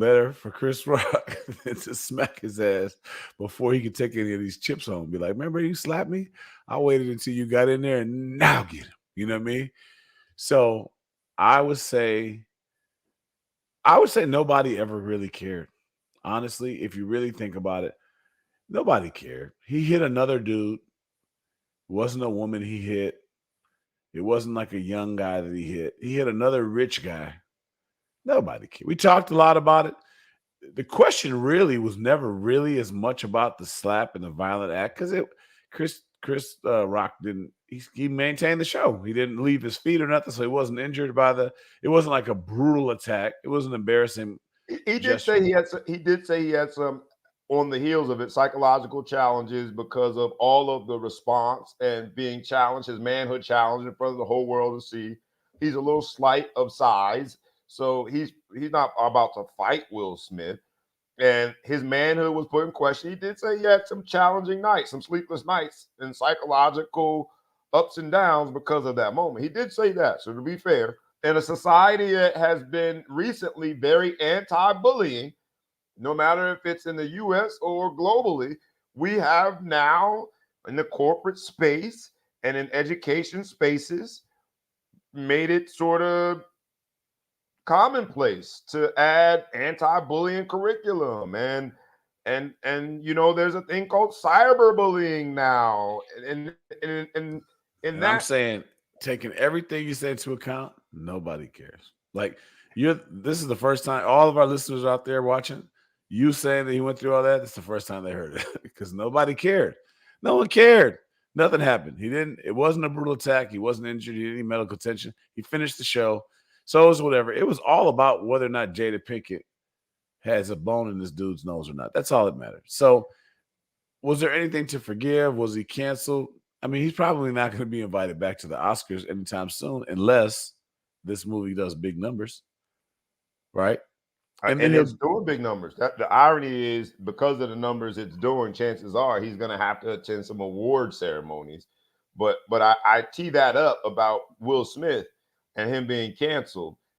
better for Chris Rock than to smack his ass before he could take any of these chips home. Be like, remember you slapped me? I waited until you got in there and now get him. You know what I mean? So I would say, nobody ever really cared. Honestly, if you really think about it, nobody cared. He hit another dude. It wasn't a woman he hit. It wasn't like a young guy that he hit. He hit another rich guy. Nobody cared. We talked a lot about it. The question really was never really as much about the slap and the violent act because it Chris Rock didn't he maintained the show. He didn't leave his feet or nothing, so he wasn't injured by the. It wasn't like a brutal attack. It was an embarrassing He did gesture. say he had some, he did say he had some on the heels of it psychological challenges because of all of the response and being challenged, his manhood challenged in front of the whole world to see. He's a little slight of size, so he's not about to fight Will Smith, and his manhood was put in question. He did say he had some challenging nights, some sleepless nights, and psychological ups and downs because of that moment. He did say that. So to be fair, in a society that has been recently very anti-bullying, no matter if it's in the US or globally, we have now in the corporate space and in education spaces made it sort of commonplace to add anti-bullying curriculum and there's a thing called cyberbullying now and And that. I'm saying, taking everything you said into account, nobody cares. Like this is the first time all of our listeners out there watching, you saying that he went through all that, it's the first time they heard it because nobody cared. No one cared. Nothing happened. He didn't, it wasn't a brutal attack. He wasn't injured. He didn't need medical attention. He finished the show. So it was whatever. It was all about whether or not Jada Pinkett has a bone in this dude's nose or not. That's all that mattered. So was there anything to forgive? Was he canceled? I mean, he's probably not going to be invited back to the Oscars anytime soon unless this movie does big numbers, right? And then And he'll it's doing big numbers. That the irony is because of the numbers it's doing, chances are he's going to have to attend some award ceremonies. But I tee that up about Will Smith and him being canceled